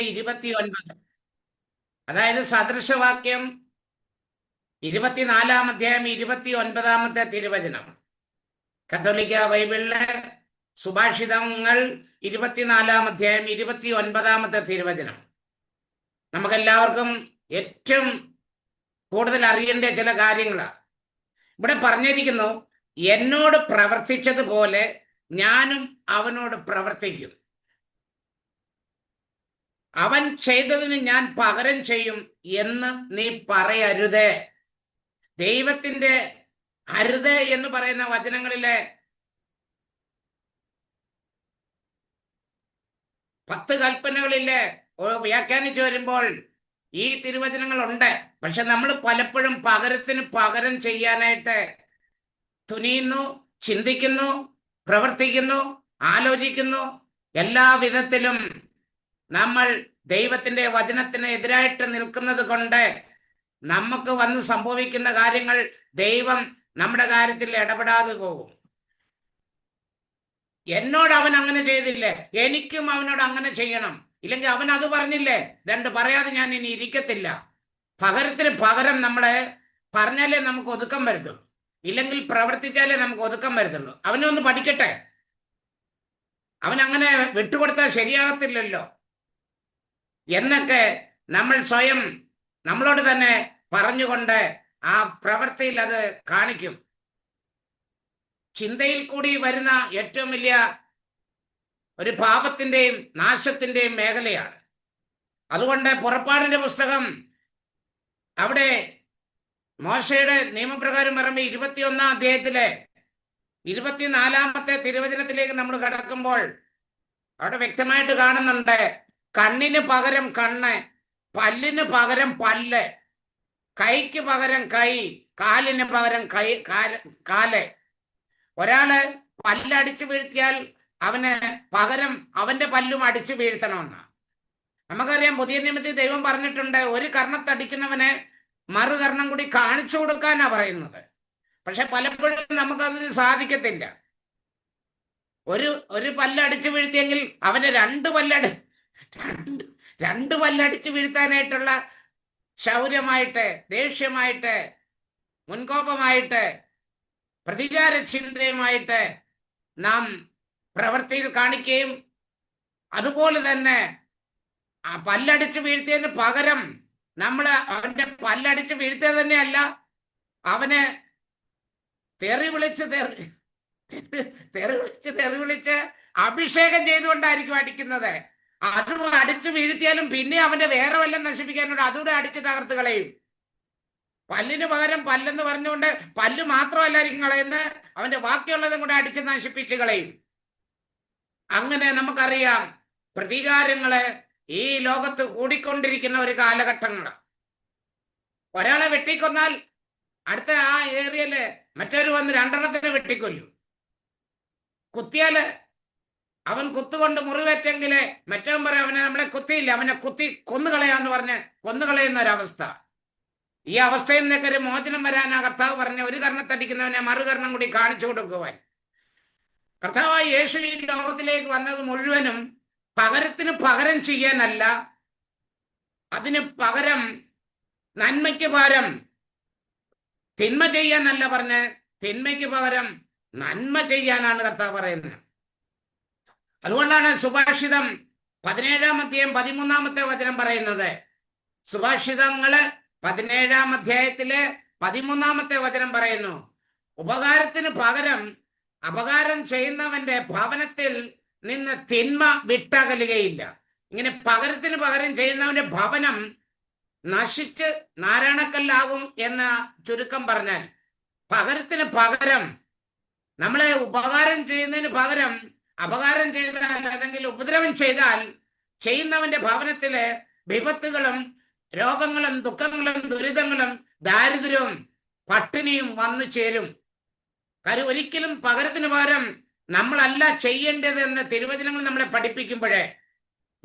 29, അതായത് സദൃശവാക്യം 24 29 തിരുവചനം. കത്തോലിക്ക ബൈബിളിലെ സുഭാഷിതങ്ങൾ 24 29 തിരുവചനം. നമുക്കെല്ലാവർക്കും ഏറ്റവും കൂടുതൽ അറിയേണ്ട ചില കാര്യങ്ങളാണ് ഇവിടെ പറഞ്ഞിരിക്കുന്നു. എന്നോട് പ്രവർത്തിച്ചതുപോലെ ഞാനും അവനോട് പ്രവർത്തിക്കും, അവൻ ചെയ്തതിന് ഞാൻ പകരം ചെയ്യും എന്ന് നീ പറയരുതേ. ദൈവത്തിന്റെ അരുത് എന്ന് പറയുന്ന വചനങ്ങളിലെ 10 കൽപ്പനകളിലെ വ്യാഖ്യാനിച്ചു വരുമ്പോൾ ഈ തിരുവചനങ്ങളുണ്ട്. പക്ഷെ നമ്മൾ പലപ്പോഴും പകരത്തിന് പകരം ചെയ്യാനായിട്ട് തുനിയുന്നു, ചിന്തിക്കുന്നു, പ്രവർത്തിക്കുന്നു, ആലോചിക്കുന്നു. എല്ലാ വിധത്തിലും നമ്മൾ ദൈവത്തിന്റെ വചനത്തിന് എതിരായിട്ട് നിൽക്കുന്നത് കൊണ്ട് നമുക്ക് വന്ന് സംഭവിക്കുന്ന കാര്യങ്ങൾ ദൈവം നമ്മുടെ കാര്യത്തിൽ ഇടപെടാതെ പോകും. എന്നോട് അവൻ അങ്ങനെ ചെയ്തില്ലേ, എനിക്കും അവനോട് അങ്ങനെ ചെയ്യണം. ഇല്ലെങ്കിൽ അവൻ അത് പറഞ്ഞില്ലേ, 2 പറയാതെ ഞാൻ ഇനി ഇരിക്കത്തില്ല. പകരത്തിന് പകരം നമ്മളെ പറഞ്ഞാലേ നമുക്ക് ഒതുക്കം വരുത്തുള്ളൂ, ഇല്ലെങ്കിൽ പ്രവർത്തിച്ചാലേ നമുക്ക് ഒതുക്കം വരുത്തുള്ളൂ. അവനൊന്ന് പഠിക്കട്ടെ, അവൻ അങ്ങനെ വിട്ടുകൊടുത്താൽ ശരിയാകത്തില്ലല്ലോ എന്നൊക്കെ നമ്മൾ സ്വയം നമ്മളോട് തന്നെ പറഞ്ഞുകൊണ്ട് ആ പ്രവൃത്തിയിൽ അത് കാണിക്കും. ചിന്തയിൽ കൂടി വരുന്ന ഏറ്റവും വലിയ ഒരു പാപത്തിന്റെയും നാശത്തിന്റെയും മേഖലയാണ്. അതുകൊണ്ട് പുറപ്പാടിന്റെ പുസ്തകം അവിടെ മോശയുടെ നിയമപ്രകാരം പറയുമ്പോൾ 21 അധ്യായത്തിലെ 24 തിരുവചനത്തിലേക്ക് നമ്മൾ കടക്കുമ്പോൾ അവിടെ വ്യക്തമായിട്ട് കാണുന്നുണ്ട്, കണ്ണിന് പകരം കണ്ണ്, പല്ലിന് പകരം പല്ല്, കൈക്ക് പകരം കൈ, കാലിന് പകരം കാല്. ഒരാള് പല്ലടിച്ചു വീഴ്ത്തിയാൽ അവന് പകരം അവന്റെ പല്ലും അടിച്ചു വീഴ്ത്തണമെന്ന് നമുക്കറിയാം. പുതിയ നിയമത്തിൽ ദൈവം പറഞ്ഞിട്ടുണ്ട്, ഒരു കർണത്തടിക്കുന്നവന് മറുകർണം കൂടി കാണിച്ചു കൊടുക്കാനാ പറയുന്നത്. പക്ഷെ പലപ്പോഴും നമുക്കതിന് സാധിക്കത്തില്ല. ഒരു പല്ലടിച്ചു വീഴ്ത്തിയെങ്കിൽ അവന് രണ്ട് പല്ലടിച്ചു വീഴ്ത്താനായിട്ടുള്ള ശൗര്യമായിട്ട്, ദേഷ്യമായിട്ട്, മുൻകോപമായിട്ട്, പ്രതികാര ചിന്തയുമായിട്ട് നാം പ്രവൃത്തിയിൽ കാണിക്കുകയും അതുപോലെ തന്നെ ആ പല്ലടിച്ചു വീഴ്ത്തിയതിന് പകരം നമ്മൾ അവന്റെ പല്ലടിച്ച് വീഴ്ത്തിയത് തന്നെയല്ല, അവന് തെറി വിളിച്ച് അഭിഷേകം ചെയ്തുകൊണ്ടായിരിക്കും അടിക്കുന്നത്. അതും അടിച്ചു വീഴ്ത്തിയാലും പിന്നെ അവന്റെ വേറെ വല്ലതും നശിപ്പിക്കാനുണ്ട്, അതുകൂടെ അടിച്ച് തകർത്ത് കളയും. പല്ലിന് പകരം പല്ലെന്ന് പറഞ്ഞുകൊണ്ട് പല്ല് മാത്രമല്ലായിരിക്കും കളയുന്നത്, അവന്റെ ബാക്കിയുള്ളതും കൂടെ അടിച്ച് നശിപ്പിച്ച് കളയും. അങ്ങനെ നമുക്കറിയാം പ്രതികാരങ്ങള് ഈ ലോകത്ത് കൂടിക്കൊണ്ടിരിക്കുന്ന ഒരു കാലഘട്ടങ്ങള്. ഒരാളെ വെട്ടിക്കൊന്നാൽ അടുത്ത ആ ഏരിയയില് മറ്റൊരു വന്ന് 2 വെട്ടിക്കൊല്ലും. കുത്തിയാല് അവൻ കുത്തുകൊണ്ട് മുറിവേറ്റെങ്കില് മറ്റവൻ പറയും അവനെ നമ്മളെ കുത്തിയില്ല, അവനെ കുത്തി കൊന്നുകളയാന്ന് പറഞ്ഞ് കൊന്നുകളയുന്ന ഒരവസ്ഥ. ഈ അവസ്ഥയിൽ നിന്നൊക്കെ ഒരു മോചനം വരാനാ കർത്താവ് പറഞ്ഞ, ഒരു കർണത്തടിക്കുന്നവനെ മറുകർണം കൂടി കാണിച്ചു കൊടുക്കുവാൻ. കർത്താവായ യേശു ഈ ലോകത്തിലേക്ക് വന്നത് മുഴുവനും പകരത്തിന് പകരം ചെയ്യാനല്ല, അതിന് പകരം നന്മയ്ക്ക് പകരം തിന്മ ചെയ്യാനല്ല പറഞ്ഞ്, തിന്മയ്ക്ക് പകരം നന്മ ചെയ്യാനാണ് കർത്താവ് പറയുന്നത്. അതുകൊണ്ടാണ് സുഭാഷിതം 17 അധ്യായം 13 വചനം പറയുന്നത്. സുഭാഷിതങ്ങള് 17 അധ്യായത്തിലെ 13 വചനം പറയുന്നു, ഉപകാരത്തിന് പകരം അപകാരം ചെയ്യുന്നവന്റെ ഭവനത്തിൽ നിന്ന് തിന്മ വിട്ടകലുകയില്ല. ഇങ്ങനെ പകരത്തിന് പകരം ചെയ്യുന്നവന്റെ ഭവനം നശിച്ച് നാരായണക്കല്ലാകും എന്ന ചുരുക്കം പറഞ്ഞാൽ, പകരത്തിന് പകരം നമ്മളെ ഉപകാരം ചെയ്യുന്നതിന് പകരം അപകാരം ചെയ്താൽ അല്ലെങ്കിൽ ഉപദ്രവം ചെയ്താൽ ചെയ്യുന്നവന്റെ ഭവനത്തില് വിപത്തുകളും രോഗങ്ങളും ദുഃഖങ്ങളും ദുരിതങ്ങളും ദാരിദ്ര്യവും പട്ടിണിയും വന്നു ചേരും. കാര്യം ഒരിക്കലും പകരത്തിന് പകരം നമ്മളല്ല ചെയ്യേണ്ടത് എന്ന് തിരുവചനങ്ങൾ നമ്മളെ പഠിപ്പിക്കുമ്പോഴേ,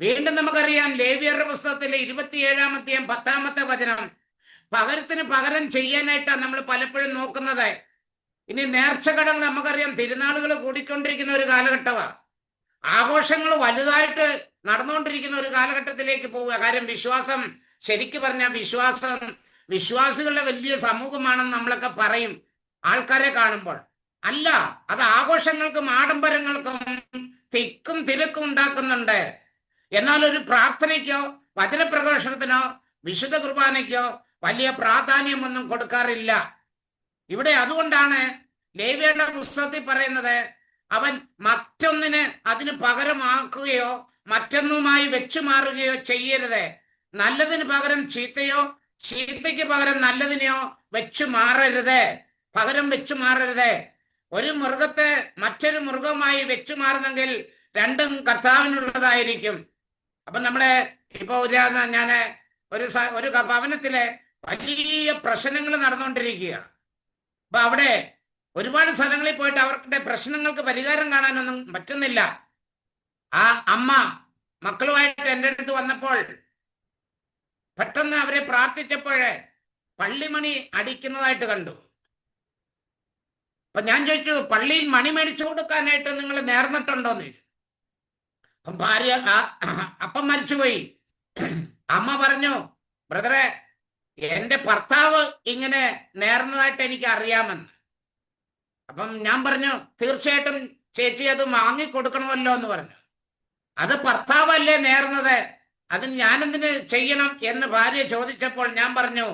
വീണ്ടും നമുക്കറിയാം ലേവ്യരുടെ പുസ്തകത്തിലെ 27 അധ്യായം 10 വചനം, പകരത്തിന് പകരം ചെയ്യാനായിട്ടാണ് നമ്മൾ പലപ്പോഴും നോക്കുന്നത്. ഇനി നേർച്ചകടങ്ങൾ നമുക്കറിയാം, തിരുനാളുകൾ കൂടിക്കൊണ്ടിരിക്കുന്ന ഒരു കാലഘട്ടമാണ്. ആഘോഷങ്ങൾ വലുതായിട്ട് നടന്നുകൊണ്ടിരിക്കുന്ന ഒരു കാലഘട്ടത്തിലേക്ക് പോവുക. കാര്യം വിശ്വാസം, ശരിക്കു പറഞ്ഞ വിശ്വാസം വിശ്വാസികളുടെ വലിയ സമൂഹമാണെന്ന് നമ്മളൊക്കെ പറയും ആൾക്കാരെ കാണുമ്പോൾ. അല്ല, അത് ആഘോഷങ്ങൾക്കും ആഡംബരങ്ങൾക്കും തിക്കും തിരക്കും ഉണ്ടാക്കുന്നുണ്ട്. എന്നാൽ ഒരു പ്രാർത്ഥനയ്ക്കോ വചനപ്രഘോഷണത്തിനോ വിശുദ്ധ കുർബാനയ്ക്കോ വലിയ പ്രാധാന്യമൊന്നും കൊടുക്കാറില്ല ഇവിടെ. അതുകൊണ്ടാണ് ലേവ്യരുടെ പുസ്തകത്തിൽ പറയുന്നത്, അവൻ മറ്റൊന്നിന് അതിന് പകരമാക്കുകയോ മറ്റൊന്നുമായി വെച്ചു മാറുകയോ ചെയ്യരുത്. നല്ലതിന് പകരം ചീത്തയോ ചീത്തയ്ക്ക് പകരം നല്ലതിനെയോ വെച്ചു മാറരുത്, പകരം വെച്ചു മാറരുത്. ഒരു മൃഗത്തെ മറ്റൊരു മൃഗവുമായി വെച്ചു മാറുന്നെങ്കിൽ രണ്ടും കർത്താവിനുള്ളതായിരിക്കും. അപ്പൊ നമ്മളെ ഇപ്പൊ ഞാൻ ഒരു ഭവനത്തിലെ വലിയ പ്രശ്നങ്ങൾ നടന്നുകൊണ്ടിരിക്കുക. അപ്പൊ അവിടെ ഒരുപാട് സ്ഥലങ്ങളിൽ പോയിട്ട് അവരുടെ പ്രശ്നങ്ങൾക്ക് പരിഹാരം കാണാനൊന്നും പറ്റുന്നില്ല. ആ അമ്മ മക്കളുമായിട്ട് എൻ്റെ അടുത്ത് വന്നപ്പോൾ പെട്ടെന്ന് അവരെ പ്രാർത്ഥിച്ചപ്പോഴേ പള്ളിമണി അടിക്കുന്നതായിട്ട് കണ്ടു. അപ്പൊ ഞാൻ ചോദിച്ചു, പള്ളിയിൽ മണി മേടിച്ചു കൊടുക്കാനായിട്ട് നിങ്ങൾ നേർന്നിട്ടുണ്ടോന്ന് ചോദിച്ചു. അപ്പം ഭാര്യ അപ്പം മരിച്ചുപോയി. അമ്മ പറഞ്ഞു, ബ്രദറെ, എൻ്റെ ഭർത്താവ് ഇങ്ങനെ നേർന്നതായിട്ട് എനിക്ക് അറിയാമെന്ന്. അപ്പം ഞാൻ പറഞ്ഞു, തീർച്ചയായിട്ടും ചേച്ചി അത് വാങ്ങിക്കൊടുക്കണമല്ലോ എന്ന് പറഞ്ഞു. അത് ഭർത്താവല്ലേ നേർന്നത്, അതിന് ഞാനെന്തിന് ചെയ്യണം എന്ന് ഭാര്യ ചോദിച്ചപ്പോൾ ഞാൻ പറഞ്ഞു,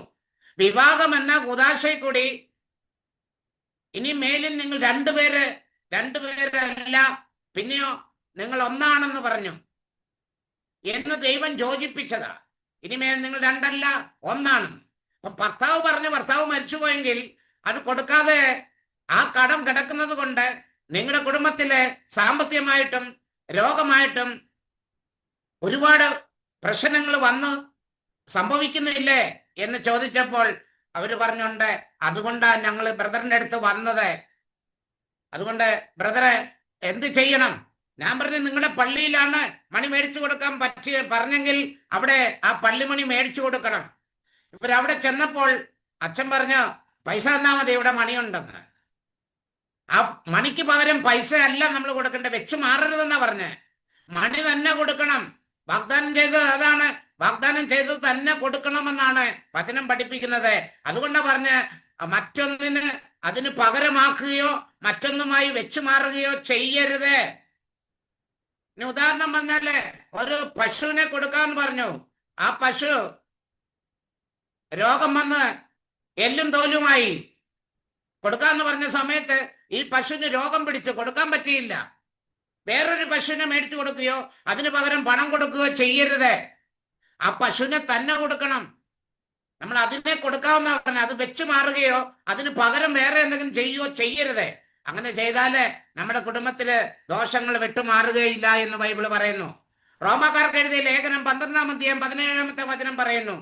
വിവാഹം എന്ന കുദാശയിൽ കൂടി ഇനി മേലിൽ നിങ്ങൾ രണ്ടുപേരല്ല പിന്നെയോ നിങ്ങൾ ഒന്നാണെന്ന് പറഞ്ഞു എന്ന് ദൈവം യോജിപ്പിച്ചതാ. ഇനിമേൽ നിങ്ങൾ രണ്ടല്ല ഒന്നാണ്. അപ്പൊ ഭർത്താവ് പറഞ്ഞു, ഭർത്താവ് മരിച്ചുപോയെങ്കിൽ അത് കൊടുക്കാതെ ആ കടം കിടക്കുന്നത് കൊണ്ട് നിങ്ങളുടെ കുടുംബത്തിലെ സാമ്പത്തികമായിട്ടും രോഗമായിട്ടും ഒരുപാട് പ്രശ്നങ്ങൾ വന്ന് സംഭവിക്കുന്നില്ലേ എന്ന് ചോദിച്ചപ്പോൾ അവര് പറഞ്ഞുണ്ട്, അതുകൊണ്ടാണ് ഞങ്ങൾ ബ്രദറിന്റെ അടുത്ത് വന്നത്. അതുകൊണ്ട് ബ്രദറെ എന്ത് ചെയ്യണം? ഞാൻ പറഞ്ഞു, നിങ്ങളുടെ പള്ളിയിലാണ് മണി മേടിച്ചു കൊടുക്കാൻ പറഞ്ഞെങ്കിൽ അവിടെ ആ പള്ളിമണി മേടിച്ചു കൊടുക്കണം. ഇവരവിടെ ചെന്നപ്പോൾ അച്ഛൻ പറഞ്ഞു, പൈസ തന്നാ മതി, ഇവിടെ മണിയുണ്ടെന്ന്. ആ മണിക്ക് പകരം പൈസ അല്ല നമ്മൾ കൊടുക്കേണ്ടത്, വെച്ചു മാറരുതെന്നാ പറഞ്ഞ്. മണി തന്നെ കൊടുക്കണം. വാഗ്ദാനം ചെയ്തത് അതാണ്, വാഗ്ദാനം ചെയ്തത് തന്നെ കൊടുക്കണമെന്നാണ് വചനം പഠിപ്പിക്കുന്നത്. അതുകൊണ്ടാണ് പറഞ്ഞ് മറ്റൊന്നിന് അതിന് പകരമാക്കുകയോ മറ്റൊന്നുമായി വെച്ചു മാറുകയോ ചെയ്യരുത്. ഉദാഹരണം പറഞ്ഞാല് ഒരു പശുവിനെ കൊടുക്കാൻ പറഞ്ഞു. ആ പശു രോഗം വന്ന് എല്ലും തോലുമായി. കൊടുക്കാന്ന് പറഞ്ഞ സമയത്ത് ഈ പശുവിന് രോഗം പിടിച്ച് കൊടുക്കാൻ പറ്റിയില്ല. വേറൊരു പശുവിനെ മേടിച്ചു കൊടുക്കുകയോ അതിന് പകരം പണം കൊടുക്കുകയോ ചെയ്യരുത്. ആ പശുവിനെ തന്നെ കൊടുക്കണം. നമ്മൾ അതിനെ കൊടുക്കാവുന്ന പറഞ്ഞാൽ അത് വെച്ചു മാറുകയോ അതിന് പകരം വേറെ എന്തെങ്കിലും ചെയ്യുകയോ ചെയ്യരുത്. അങ്ങനെ ചെയ്താല് നമ്മുടെ കുടുംബത്തില് ദോഷങ്ങൾ വിട്ടുമാറുകയില്ല എന്ന് ബൈബിള് പറയുന്നു. റോമാക്കാർക്ക് എഴുതിയ ലേഖനം 12-ാം അധ്യായം 17-ാമത്തെ വചനം പറയുന്നു,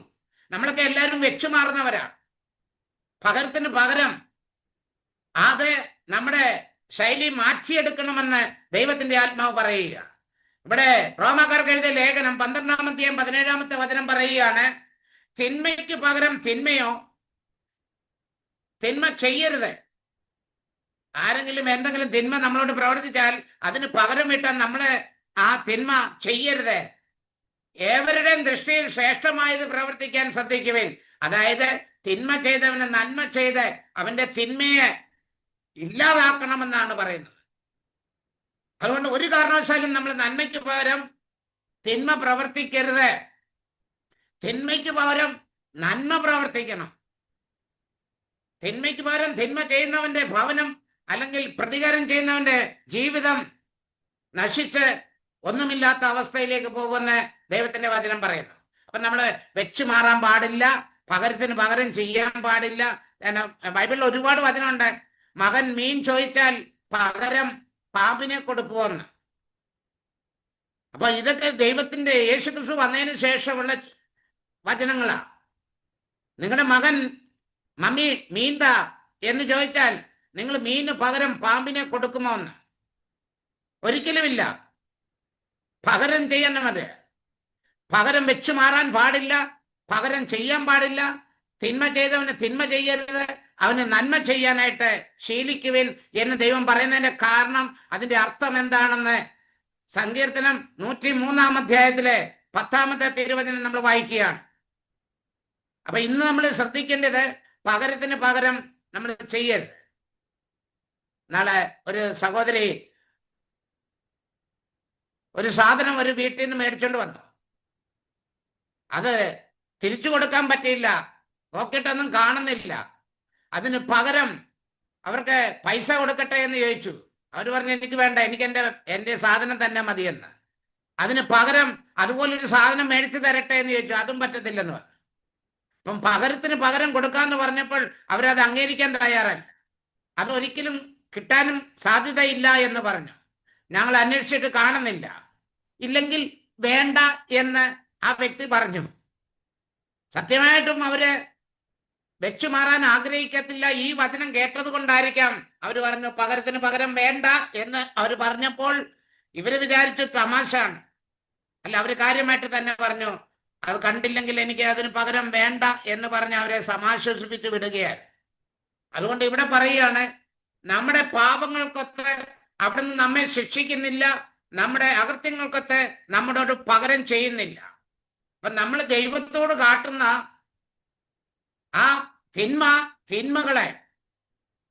നമ്മളൊക്കെ എല്ലാവരും വെച്ചു മാറുന്നവരാ. പകരത്തിന് പകരം അത് നമ്മുടെ ശൈലി മാറ്റിയെടുക്കണമെന്ന് ദൈവത്തിന്റെ ആത്മാവ് പറയുക. ഇവിടെ റോമാക്കാർക്ക് എഴുതിയ ലേഖനം 12-ാം അധ്യായം 17-ാമത്തെ വചനം പറയുകയാണ്, തിന്മയ്ക്ക് പകരം തിന്മയോ തിന്മ ചെയ്യരുത്. ആരെങ്കിലും എന്തെങ്കിലും തിന്മ നമ്മളോട് പ്രവർത്തിച്ചാൽ അതിന് പകരം ഇട്ടാൽ നമ്മള് ആ തിന്മ ചെയ്യരുത്. ഏവരുടെയും ദൃഷ്ടിയിൽ ശ്രേഷ്ഠമായത് പ്രവർത്തിക്കാൻ ശ്രദ്ധിക്കുവിൻ. അതായത് തിന്മ ചെയ്തവന് നന്മ ചെയ്ത് അവന്റെ തിന്മയെ ഇല്ലാതാക്കണമെന്നാണ് പറയുന്നത്. അതുകൊണ്ട് ഒരു കാരണവശാലും നമ്മൾ നന്മയ്ക്ക് പകരം തിന്മ പ്രവർത്തിക്കരുത്. തിന്മയ്ക്ക് പകരം നന്മ പ്രവർത്തിക്കണം. തിന്മയ്ക്ക് പകരം തിന്മ ചെയ്യുന്നവന്റെ ഭവനം അല്ലെങ്കിൽ പ്രതികാരം ചെയ്യുന്നവന്റെ ജീവിതം നശിച്ച് ഒന്നുമില്ലാത്ത അവസ്ഥയിലേക്ക് പോകുമെന്ന് ദൈവത്തിന്റെ വചനം പറയുന്നു. അപ്പൊ നമ്മൾ വെച്ചു മാറാൻ പാടില്ല, പകരത്തിന് പകരം ചെയ്യാൻ പാടില്ല. ബൈബിളിൽ ഒരുപാട് വചനമുണ്ട്. മകൻ മീൻ ചോദിച്ചാൽ പകരം പാമ്പിനെ കൊടുക്കുമെന്ന്. അപ്പൊ ഇതൊക്കെ ദൈവത്തിന്റെ യേശുക്രിസ്തു വന്നതിന് ശേഷമുള്ള വചനങ്ങളാ. നിങ്ങളുടെ മകൻ മമ്മി മീന്താ എന്ന് ചോദിച്ചാൽ നിങ്ങൾ മീന് പകരം പാമ്പിനെ കൊടുക്കുമോ എന്ന്? ഒരിക്കലുമില്ല. പകരം ചെയ്യണം. അത് പകരം വെച്ചു മാറാൻ പാടില്ല, പകരം ചെയ്യാൻ പാടില്ല. തിന്മ ചെയ്തവന് തിന്മ ചെയ്യരുത്, അവന് നന്മ ചെയ്യാനായിട്ട് ശീലിക്കുവിൻ എന്ന് ദൈവം പറയുന്നതിന്റെ കാരണം, അതിന്റെ അർത്ഥം എന്താണെന്ന് സങ്കീർത്തനം 103 അധ്യായത്തിലെ 10 തിരുവചനം നമ്മൾ വായിക്കുകയാണ്. അപ്പൊ ഇന്ന് നമ്മൾ ശ്രദ്ധിക്കേണ്ടത് പകരത്തിന് പകരം നമ്മൾ ചെയ്യരുത്. നാളെ ഒരു സഹോദരി ഒരു സാധനം ഒരു വീട്ടിൽ നിന്ന് മേടിച്ചോണ്ട് വന്നു. അത് തിരിച്ചു കൊടുക്കാൻ പറ്റിയില്ല, നോക്കിയിട്ടൊന്നും കാണുന്നില്ല. അതിന് പകരം അവർക്ക് പൈസ കൊടുക്കട്ടെ എന്ന് ചോദിച്ചു. അവർ പറഞ്ഞു എനിക്ക് വേണ്ട, എനിക്ക് എൻ്റെ സാധനം തന്നെ മതിയെന്ന്. അതിന് പകരം അതുപോലൊരു സാധനം മേടിച്ചു തരട്ടെ എന്ന് ചോദിച്ചു. അതും പറ്റത്തില്ലെന്ന് പറഞ്ഞു. അപ്പം പകരത്തിന് പകരം കൊടുക്കാന്ന് പറഞ്ഞപ്പോൾ അവരത് അംഗീകരിക്കാൻ തയ്യാറല്ല. അതൊരിക്കലും കിട്ടാനും സാധ്യതയില്ല എന്ന് പറഞ്ഞു. ഞങ്ങൾ അന്വേഷിച്ചിട്ട് കാണുന്നില്ല, ഇല്ലെങ്കിൽ വേണ്ട എന്ന് ആ വ്യക്തി പറഞ്ഞു. സത്യമായിട്ടും അവര് വെച്ചു മാറാൻ ആഗ്രഹിക്കത്തില്ല. ഈ വചനം കേട്ടത് കൊണ്ടായിരിക്കാം അവർ പറഞ്ഞു പകരത്തിന് പകരം വേണ്ട എന്ന് അവർ പറഞ്ഞപ്പോൾ ഇവര് വിചാരിച്ചു തമാശാണ്. അല്ല, അവര് കാര്യമായിട്ട് തന്നെ പറഞ്ഞു അത് കണ്ടില്ലെങ്കിൽ എനിക്ക് അതിന് പകരം വേണ്ട എന്ന് പറഞ്ഞ് അവരെ സമാശ്വസിപ്പിച്ച് വിടുകയാണ്. അതുകൊണ്ട് ഇവിടെ പറയുകയാണ്, നമ്മുടെ പാപങ്ങൾക്കൊത്ത് അവിടുന്ന് നമ്മെ ശിക്ഷിക്കുന്നില്ല, നമ്മുടെ അകൃത്യങ്ങൾക്കൊത്ത് നമ്മളോട് പകരം ചെയ്യുന്നില്ല. അപ്പൊ നമ്മൾ ദൈവത്തോട് കാട്ടുന്ന ആ തിന്മകളെ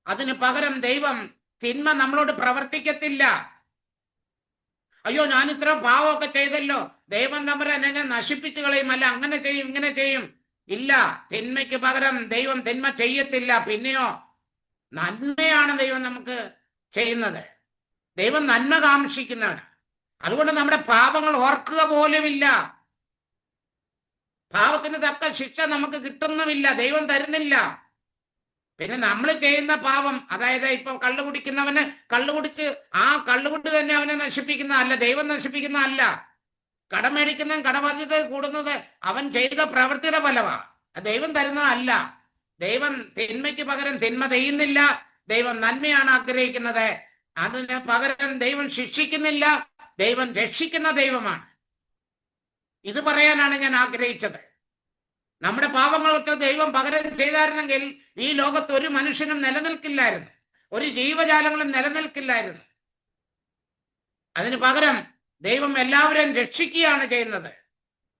അതിന് പകരം ദൈവം തിന്മ നമ്മളോട് പ്രവർത്തിക്കത്തില്ല. അയ്യോ, ഞാൻ ഇത്ര പാവമൊക്കെ ചെയ്തല്ലോ, ദൈവം തമ്പുരാൻ എന്നെ നശിപ്പിച്ചു കളയും, അല്ല അങ്ങനെ ചെയ്യും ഇങ്ങനെ ചെയ്യും. ഇല്ല, തിന്മയ്ക്ക് പകരം ദൈവം തിന്മ ചെയ്യത്തില്ല. പിന്നെയോ നന്മയാണ് ദൈവം നമുക്ക് ചെയ്യുന്നത്. ദൈവം നന്മ കാക്ഷിക്കുന്നവന്. അതുകൊണ്ട് നമ്മുടെ പാപങ്ങൾ ഓർക്കുക പോലുമില്ല. പാപത്തിന് തക്ക ശിക്ഷ നമുക്ക് കിട്ടുന്നുമില്ല, ദൈവം തരുന്നില്ല. പിന്നെ നമ്മൾ ചെയ്യുന്ന പാപം, അതായത് ഇപ്പൊ കള്ളു കുടിക്കുന്നവന് കള്ളുകുടിച്ച് ആ കള്ളുകൊണ്ട് തന്നെ അവനെ നശിപ്പിക്കുന്ന അല്ല, ദൈവം നശിപ്പിക്കുന്ന അല്ല. കടമേടിക്കുന്നവൻ കടബാധ്യത കൂടുന്നത് അവൻ ചെയ്ത പ്രവൃത്തിയുടെ ഫലമാണ്, ദൈവം തരുന്നതല്ല. ദൈവം തിന്മയ്ക്ക് പകരം തിന്മ ചെയ്യുന്നില്ല, ദൈവം നന്മയാണ് ആഗ്രഹിക്കുന്നത്. അതിന് പകരം ദൈവം ശിക്ഷിക്കുന്നില്ല, ദൈവം രക്ഷിക്കുന്ന ദൈവമാണ്. ഇത് പറയാനാണ് ഞാൻ ആഗ്രഹിച്ചത്. നമ്മുടെ പാപങ്ങൾക്ക് ദൈവം പകരം ചെയ്തായിരുന്നെങ്കിൽ ഈ ലോകത്ത് ഒരു മനുഷ്യനും നിലനിൽക്കില്ലായിരുന്നു, ഒരു ജീവജാലങ്ങളും നിലനിൽക്കില്ലായിരുന്നു. അതിന് പകരം ദൈവം എല്ലാവരെയും രക്ഷിക്കുകയാണ് ചെയ്യുന്നത്.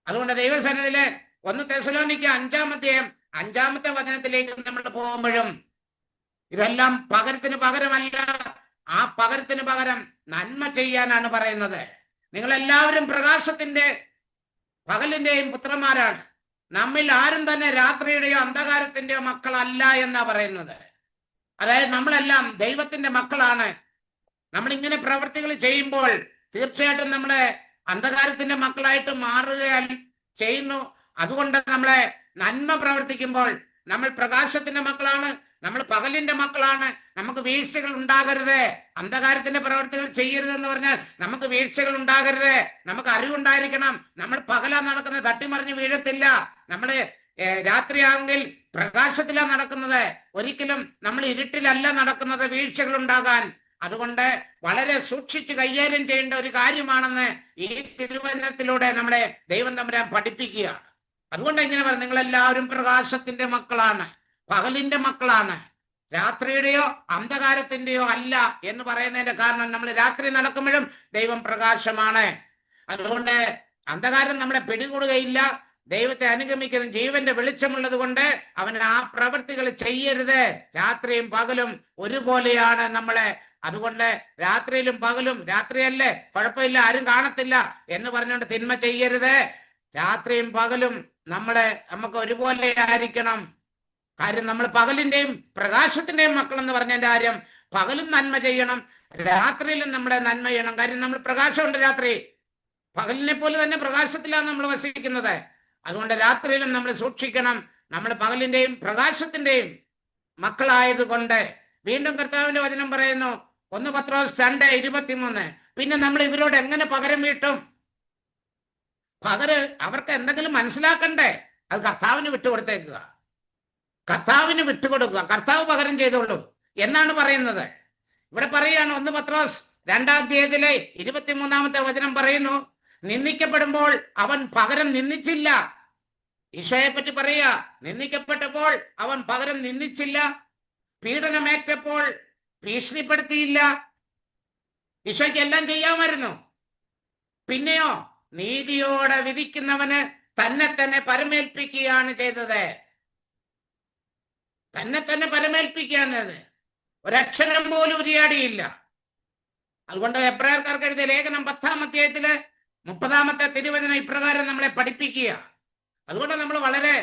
അതുകൊണ്ട് ദൈവസന്നിധിയിലെ 1 തെസ്സലോനിക്ക 5 അധ്യായം 5 വചനത്തിലേക്ക് നമ്മൾ പോകുമ്പോഴും ഇതെല്ലാം പകരത്തിന് പകരമല്ല, ആ പകരത്തിന് പകരം നന്മ ചെയ്യാനാണ് പറയുന്നത്. നിങ്ങളെല്ലാവരും പ്രകാശത്തിന്റെ പകലിന്റെയും പുത്രന്മാരാണ്. നമ്മിൽ ആരും തന്നെ രാത്രിയുടെയോ അന്ധകാരത്തിന്റെയോ മക്കളല്ല എന്നാ പറയുന്നത്. അതായത് നമ്മളെല്ലാം ദൈവത്തിന്റെ മക്കളാണ്. നമ്മളിങ്ങനെ പ്രവൃത്തികൾ ചെയ്യുമ്പോൾ തീർച്ചയായിട്ടും നമ്മളെ അന്ധകാരത്തിന്റെ മക്കളായിട്ട് മാറുകയാൽ ചെയ്യുന്നു. അതുകൊണ്ട് നമ്മളെ നന്മ പ്രവർത്തിക്കുമ്പോൾ നമ്മൾ പ്രകാശത്തിന്റെ മക്കളാണ്, നമ്മൾ പകലിന്റെ മക്കളാണ്. നമുക്ക് വീഴ്ചകൾ ഉണ്ടാകരുത്, അന്ധകാരത്തിന്റെ പ്രവൃത്തികൾ ചെയ്യരുതെന്ന് പറഞ്ഞാൽ നമുക്ക് വീഴ്ചകൾ ഉണ്ടാകരുത്, നമുക്ക് അറിവുണ്ടായിരിക്കണം. നമ്മൾ പകലാ നടക്കുന്നത്, തട്ടിമറിഞ്ഞ് വീഴത്തില്ല. നമ്മള് രാത്രിയാണെങ്കിൽ പ്രകാശത്തിലാണ് നടക്കുന്നത്, ഒരിക്കലും നമ്മൾ ഇരുട്ടിലല്ല നടക്കുന്നത് വീഴ്ചകൾ ഉണ്ടാകാൻ. അതുകൊണ്ട് വളരെ സൂക്ഷിച്ച് കൈകാര്യം ചെയ്യേണ്ട ഒരു കാര്യമാണെന്ന് ഈ തിരുവചനത്തിലൂടെ നമ്മളെ ദൈവം തമ്പുരാൻ പഠിപ്പിക്കുകയാണ്. അതുകൊണ്ട് എങ്ങനെ പറയാം, നിങ്ങളെല്ലാവരും പ്രകാശത്തിന്റെ മക്കളാണ്, പകലിന്റെ മക്കളാണ്, രാത്രിയുടെയോ അന്ധകാരത്തിന്റെയോ അല്ല എന്ന് പറയുന്നതിന്റെ കാരണം നമ്മൾ രാത്രി നടക്കുമ്പോഴും ദൈവം പ്രകാശമാണ്. അതുകൊണ്ട് അന്ധകാരം നമ്മളെ പിടികൂടുകയില്ല. ദൈവത്തെ അനുഗമിക്കുന്ന ജീവന്റെ വെളിച്ചമുള്ളത് കൊണ്ട് അവൻ ആ പ്രവൃത്തികൾ ചെയ്യരുത്. രാത്രിയും പകലും ഒരുപോലെയാണ് നമ്മളെ. അതുകൊണ്ട് രാത്രിയിലും പകലും, രാത്രിയല്ലേ കുഴപ്പമില്ല ആരും കാണത്തില്ല എന്ന് പറഞ്ഞുകൊണ്ട് തിന്മ ചെയ്യരുത്. രാത്രിയും പകലും നമുക്ക് ഒരുപോലെ ആയിരിക്കണം. കാര്യം നമ്മൾ പകലിന്റെയും പ്രകാശത്തിന്റെയും മക്കൾ എന്ന് പറഞ്ഞതിന്റെ കാര്യം, പകലും നന്മ ചെയ്യണം, രാത്രിയിലും നമ്മുടെ നന്മ ചെയ്യണം. കാര്യം നമ്മൾ പ്രകാശമുണ്ട്, രാത്രി പകലിനെ പോലെ തന്നെ പ്രകാശത്തിലാണ് നമ്മൾ വസിക്കുന്നത്. അതുകൊണ്ട് രാത്രിയിലും നമ്മൾ സൂക്ഷിക്കണം. നമ്മൾ പകലിന്റെയും പ്രകാശത്തിന്റെയും മക്കളായത് കൊണ്ട് വീണ്ടും കർത്താവിന്റെ വചനം പറയുന്നു 1 പത്രോസ് 2:23, പിന്നെ നമ്മൾ ഇവരോട് എങ്ങനെ പകരം വീട്ടും? അവർക്ക് എന്തെങ്കിലും മനസ്സിലാക്കണ്ടേ? അത് കർത്താവിന് വിട്ടുകൊടുത്തേക്കുക, കർത്താവിന് വിട്ടുകൊടുക്കുക, കർത്താവ് പകരം ചെയ്തോളും എന്നാണ് പറയുന്നത്. ഇവിടെ പറയുകയാണ് 1 പത്രോസ് 2 അധ്യായത്തിലെ 23 വചനം പറയുന്നു, നിന്ദിക്കപ്പെടുമ്പോൾ അവൻ പകരം നിന്ദിച്ചില്ല. ഈശോയെ പറ്റി പറയുക, നിന്ദിക്കപ്പെട്ടപ്പോൾ അവൻ പകരം നിന്ദിച്ചില്ല, പീഡനമേറ്റപ്പോൾ ഭീഷണിപ്പെടുത്തിയില്ല. ഈശോയ്ക്ക് എല്ലാം ചെയ്യാമായിരുന്നു. പിന്നെയോ നീതിയോടെ വിധിക്കുന്നവന് തന്നെ തന്നെ പരമേൽപ്പിക്കുകയാണ് ചെയ്തത്. തന്നെ തന്നെ പരമേൽപ്പിക്കുകയാണത്. ഒരക്ഷരം പോലും ഉരിയാടിയില്ല. അതുകൊണ്ട് എബ്രായർക്കാർക്ക് എഴുതിയ ലേഖനം 10-ാം അധ്യായത്തില് 30-ാമത്തെ തിരുവചനം ഇപ്രകാരം നമ്മളെ പഠിപ്പിക്കുക. അതുകൊണ്ട് നമ്മൾ വളരെ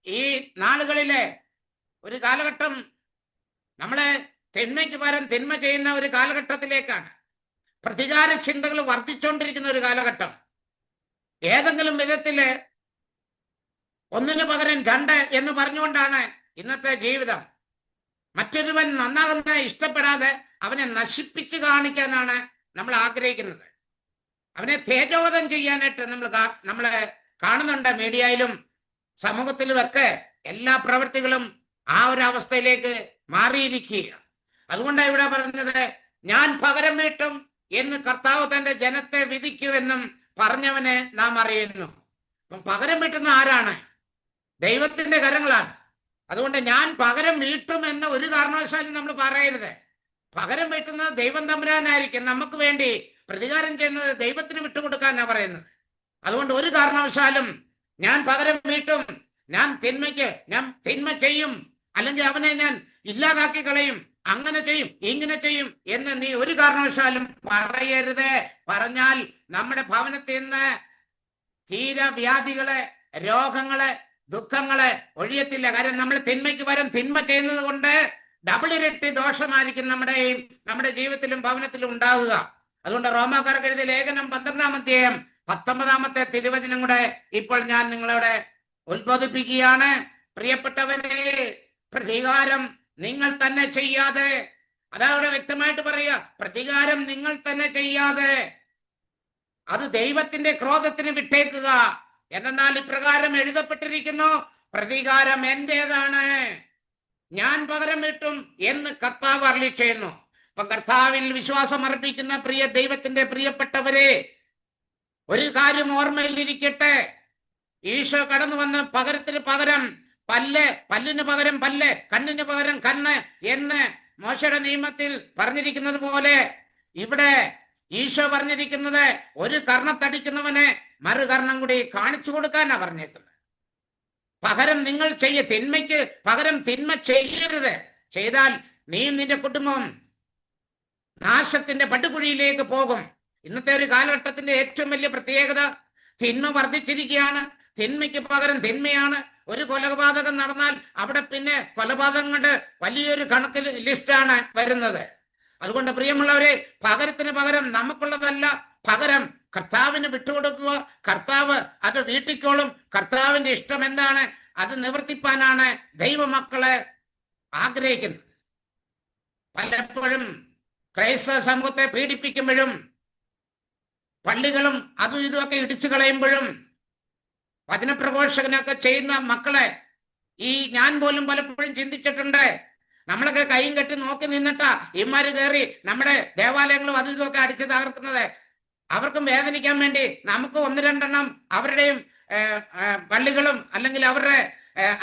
ഈ നാളുകളിലെ ഒരു കാലഘട്ടം നമ്മളെ തിന്മയ്ക്ക് പകരം തിന്മ ചെയ്യുന്ന ഒരു കാലഘട്ടത്തിലേക്കാണ്. പ്രതികാര ചിന്തകൾ വർദ്ധിച്ചുകൊണ്ടിരിക്കുന്ന ഒരു കാലഘട്ടം. ഏതെങ്കിലും വിധത്തില് ഒന്നിനു പകരം രണ്ട് എന്ന് പറഞ്ഞുകൊണ്ടാണ് ഇന്നത്തെ ജീവിതം. മറ്റൊരുവൻ നന്നാകുന്ന ഇഷ്ടപ്പെടാതെ അവനെ നശിപ്പിച്ച് കാണിക്കാനാണ് നമ്മൾ ആഗ്രഹിക്കുന്നത്. അവനെ തേജോവധം ചെയ്യാനായിട്ട് നമ്മളെ കാണുന്നുണ്ട്. മീഡിയയിലും സമൂഹത്തിലുമൊക്കെ എല്ലാ പ്രവൃത്തികളും ആ ഒരു അവസ്ഥയിലേക്ക് മാറിയിരിക്കുക. അതുകൊണ്ടാണ് ഇവിടെ പറഞ്ഞത്, ഞാൻ പകരം വീട്ടും എന്ന് കർത്താവ് തന്റെ ജനത്തെ വിധിക്കുമെന്നും പറഞ്ഞവനെ നാം അറിയുന്നു. അപ്പം പകരം വീട്ടുന്ന ആരാണ്? ദൈവത്തിന്റെ കരങ്ങളാണ്. അതുകൊണ്ട് ഞാൻ പകരം വീട്ടും എന്ന ഒരു കാരണവശാലും നമ്മൾ പറയരുത്. പകരം വീട്ടുന്നത് ദൈവം തമ്പുരാനായിരിക്കും. നമുക്ക് വേണ്ടി പ്രതികാരം ചെയ്യുന്നത് ദൈവത്തിന് വിട്ടുകൊടുക്കാനാണ് പറയുന്നത്. അതുകൊണ്ട് ഒരു കാരണവശാലും ഞാൻ പകരം വീട്ടും, ഞാൻ തിന്മ ചെയ്യും, അല്ലെങ്കിൽ അവനെ ഞാൻ ഇല്ലാതാക്കി കളയും, അങ്ങനെ ചെയ്യും, ഇങ്ങനെ ചെയ്യും എന്ന് നീ ഒരു കാരണവശാലും പറയരുത്. പറഞ്ഞാൽ നമ്മുടെ ഭവനത്തിൽ നിന്ന് തീരവ്യാധികളെ, രോഗങ്ങളെ, ദുഃഖങ്ങളെ ഒഴിയത്തില്ല. കാര്യം നമ്മൾ തിന്മയ്ക്ക് പകരം തിന്മ ചെയ്യുന്നത് കൊണ്ട് ഡബിൾ ഇരട്ടി ദോഷമായിരിക്കും നമ്മുടെ ജീവിതത്തിലും ഭവനത്തിലും ഉണ്ടാവുക. അതുകൊണ്ട് റോമാക്കാർക്ക് എഴുതിയ ലേഖനം 12-ാം അധ്യായം 19-ാമത്തെ തിരുവചനം കൂടെ ഇപ്പോൾ ഞാൻ നിങ്ങളോട് ഉത്ബോധിപ്പിക്കുകയാണ്. പ്രിയപ്പെട്ടവരെ, പ്രതികാരം നിങ്ങൾ തന്നെ ചെയ്യാതെ, അതവിടെ വ്യക്തമായിട്ട് പറയുക, പ്രതികാരം നിങ്ങൾ തന്നെ ചെയ്യാതെ അത് ദൈവത്തിന്റെ ക്രോധത്തിന് വിട്ടേക്കുക. എന്നാൽ ഇപ്രകാരം എഴുതപ്പെട്ടിരിക്കുന്നു, പ്രതികാരം എന്റേതാണ്, ഞാൻ പകരം വീട്ടും എന്ന് കർത്താവ് അരുളി ചെയ്യുന്നു. അപ്പൊ കർത്താവിൽ വിശ്വാസം അർപ്പിക്കുന്ന പ്രിയ ദൈവത്തിന്റെ പ്രിയപ്പെട്ടവരെ, ഒരു കാര്യം ഓർമ്മയിലിരിക്കട്ടെ. ഈശോ കടന്നു വന്ന് പകരത്തിന് പകരം പല്ലിന് പകരം പല്ല്, കണ്ണിന് പകരം കണ്ണ് എന്ന് മോശയുടെ നിയമത്തിൽ പറഞ്ഞിരിക്കുന്നത് പോലെ ഇവിടെ ഈശോ പറഞ്ഞിരിക്കുന്നത് ഒരു കർണത്തടിക്കുന്നവന് മറുകർണം കൂടി കാണിച്ചു കൊടുക്കാനാ പറഞ്ഞേക്കുന്നത്. പകരം നിങ്ങൾ തിന്മയ്ക്ക് പകരം തിന്മ ചെയ്യരുത്. ചെയ്താൽ നീ നിന്റെ കുടുംബം നാശത്തിന്റെ പടുകുഴിയിലേക്ക് പോകും. ഇന്നത്തെ ഒരു കാലഘട്ടത്തിന്റെ ഏറ്റവും വലിയ പ്രത്യേകത, തിന്മ വർദ്ധിച്ചിരിക്കുകയാണ്. തിന്മയ്ക്ക് പകരം തിന്മയാണ്. ഒരു കൊലപാതകം നടന്നാൽ അവിടെ പിന്നെ കൊലപാതകങ്ങളുടെ വലിയൊരു കണക്കിൽ ലിസ്റ്റാണ് വരുന്നത്. അതുകൊണ്ട് പ്രിയമുള്ളവരെ, പകരത്തിന് പകരം നമുക്കുള്ളതല്ല, പകരം കർത്താവിന് വിട്ടുകൊടുക്കുക. കർത്താവ് അത് വീട്ടിക്കോളും. കർത്താവിന്റെ ഇഷ്ടം എന്താണ് അത് നിവർത്തിപ്പാനാണ് ദൈവമക്കളെ ആഗ്രഹിക്കുന്നത്. പലപ്പോഴും ക്രൈസ്തവ സമൂഹത്തെ പീഡിപ്പിക്കുമ്പോഴും പള്ളികളും അതും ഇതുമൊക്കെ ഇടിച്ചു കളയുമ്പോഴും വചനപ്രഘോഷകനൊക്കെ ചെയ്യുന്ന മക്കളെ ഞാൻ പോലും പലപ്പോഴും ചിന്തിച്ചിട്ടുണ്ട്. നമ്മളൊക്കെ കൈയും കെട്ടി നോക്കി നിന്നിട്ടാ ഇമാര് കയറി നമ്മുടെ ദേവാലയങ്ങളും അതും ഇതുമൊക്കെ അടിച്ചു തകർക്കുന്നത്. അവർക്കും വേദനിക്കാൻ വേണ്ടി നമുക്ക് 1-2 അവരുടെയും പള്ളികളും അല്ലെങ്കിൽ അവരുടെ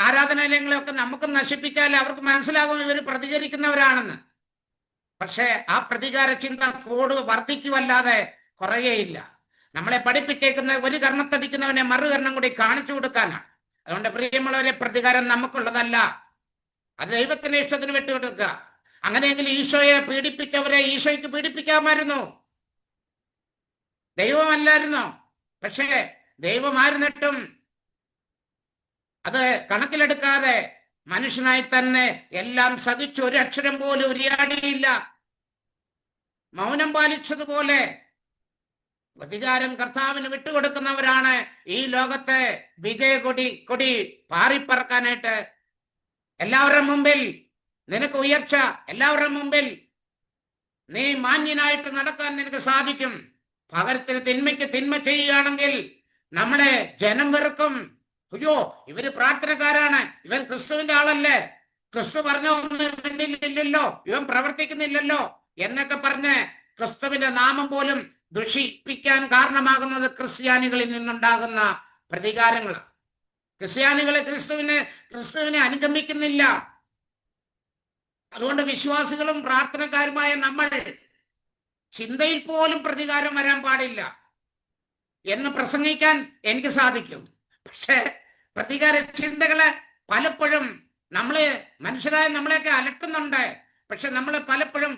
ആരാധനാലയങ്ങളും ഒക്കെ നമുക്ക് നശിപ്പിച്ചാൽ അവർക്ക് മനസ്സിലാകും ഇവർ പ്രതികരിക്കുന്നവരാണെന്ന്. പക്ഷെ ആ പ്രതികാര ചിന്ത വർദ്ധിക്കുവല്ലാതെ കുറയേയില്ല. നമ്മളെ പഠിപ്പിച്ചേക്കുന്ന ഒരു കർണത്തടിക്കുന്നവനെ മറുകർണം കൂടി കാണിച്ചു കൊടുക്കാനാണ്. അതുകൊണ്ട് പ്രിയമുള്ളവരെ, പ്രതികാരം നമുക്കുള്ളതല്ല, അത് ദൈവത്തിന്റെ ഇഷ്ടത്തിന് വിട്ടുകൊടുക്കുക. അങ്ങനെയെങ്കിൽ ഈശോയെ പീഡിപ്പിച്ചവരെ ഈശോയ്ക്ക് പീഡിപ്പിക്കാമായിരുന്നു, ദൈവമല്ലായിരുന്നോ? പക്ഷേ ദൈവമായിരുന്നിട്ടും അത് കണക്കിലെടുക്കാതെ മനുഷ്യനായി തന്നെ എല്ലാം സഹിച്ചു. ഒരു അക്ഷരം പോലും ഉരിയാടിയില്ല, മൗനം പാലിച്ചതുപോലെ പ്രതികാരം കർത്താവിന് വിട്ടുകൊടുക്കുന്നവരാണ് ഈ ലോകത്തെ വിജയക്കൊടി പാറിപ്പറക്കാനായിട്ട്. എല്ലാവരുടെ മുമ്പിൽ നിനക്ക് ഉയർച്ച, എല്ലാവരുടെ മുമ്പിൽ നീ മാന്യനായിട്ട് നടക്കാൻ നിനക്ക് സാധിക്കും. പകരത്തിന് തിന്മയ്ക്ക് തിന്മ ചെയ്യുകയാണെങ്കിൽ നമ്മുടെ ജനം വെറുക്കും. അയ്യോ, ഇവര് പ്രാർത്ഥനക്കാരാണ്, ഇവൻ ക്രിസ്തുവിന്റെ ആളല്ലേ, ക്രിസ്തു പറഞ്ഞൊന്നും ഇവനില്ലല്ലോ, ഇവൻ പ്രവർത്തിക്കുന്നില്ലല്ലോ എന്നൊക്കെ പറഞ്ഞ് ക്രിസ്തുവിന്റെ നാമം പോലും ദുഷിപ്പിക്കാൻ കാരണമാകുന്നത് ക്രിസ്ത്യാനികളിൽ നിന്നുണ്ടാകുന്ന പ്രതികാരങ്ങളാണ്. ക്രിസ്ത്യാനികളെ ക്രിസ്തുവിനെ അനുഗമിക്കുന്നില്ല. അതുകൊണ്ട് വിശ്വാസികളും പ്രാർത്ഥനക്കാരുമായ നമ്മൾ ചിന്തയിൽ പോലും പ്രതികാരം വരാൻ പാടില്ല. എന്ന് പ്രസംഗിക്കാൻ എനിക്ക് സാധിക്കും. പക്ഷേ പ്രതികാര ചിന്തകള് പലപ്പോഴും മനുഷ്യരായ നമ്മളെയൊക്കെ അലട്ടുന്നുണ്ട്. പക്ഷെ നമ്മൾ പലപ്പോഴും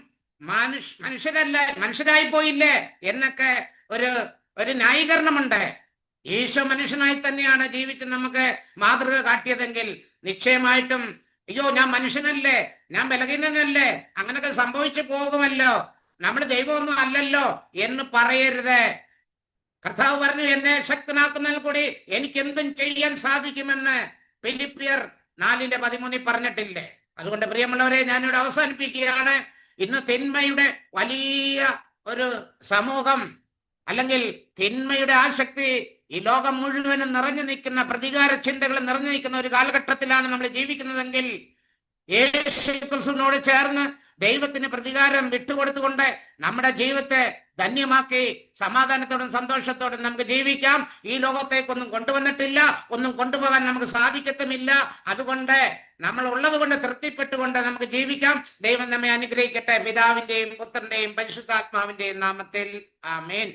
മനുഷ്യരായി പോയില്ലേ എന്നൊക്കെ ഒരു ന്യായീകരണമുണ്ട്. ഈശോ മനുഷ്യനായി തന്നെയാണ് ജീവിച്ച് നമുക്ക് മാതൃക കാട്ടിയതെങ്കിൽ നിശ്ചയമായിട്ടും അയ്യോ ഞാൻ മനുഷ്യനല്ലേ, ഞാൻ ബലഹീനനല്ലേ, അങ്ങനൊക്കെ സംഭവിച്ചു പോകുമല്ലോ, നമ്മൾ ദൈവമൊന്നും അല്ലല്ലോ എന്ന് പറയരുത്. കർത്താവ് പറഞ്ഞു, എന്നെ ശക്തനാക്കുന്നതിൽ കൂടി എനിക്ക് എന്തും ചെയ്യാൻ സാധിക്കുമെന്ന് ഫിലിപ്പിയർ 4:13 പറഞ്ഞിട്ടില്ലേ? അതുകൊണ്ട് പ്രിയമുള്ളവരെ, ഞാനിവിടെ അവസാനിപ്പിക്കുകയാണ്. ഇന്ന് തിന്മയുടെ വലിയ ഒരു സമൂഹം, അല്ലെങ്കിൽ തിന്മയുടെ ആസക്തി ഈ ലോകം മുഴുവനും നിറഞ്ഞു നിൽക്കുന്ന, പ്രതികാര ചിന്തകൾ നിറഞ്ഞു നിൽക്കുന്ന ഒരു കാലഘട്ടത്തിലാണ് നമ്മൾ ജീവിക്കുന്നതെങ്കിൽ യേശു ക്രിസ്തുവിനോട് ചേർന്ന് ദൈവത്തിന് പ്രതികാരം വിട്ടുകൊടുത്തുകൊണ്ട് നമ്മുടെ ജീവിതത്തെ ധന്യമാക്കി സമാധാനത്തോടും സന്തോഷത്തോടും നമുക്ക് ജീവിക്കാം. ഈ ലോകത്തേക്കൊന്നും കൊണ്ടുവന്നിട്ടില്ല, ഒന്നും കൊണ്ടുപോകാൻ നമുക്ക് സാധിക്കത്തുമില്ല. അതുകൊണ്ട് നമ്മൾ ഉള്ളത് കൊണ്ട് തൃപ്തിപ്പെട്ടുകൊണ്ട് നമുക്ക് ജീവിക്കാം. ദൈവം നമ്മെ അനുഗ്രഹിക്കട്ടെ. പിതാവിന്റെയും പുത്രന്റെയും പരിശുദ്ധാത്മാവിന്റെയും നാമത്തിൽ ആമേൻ.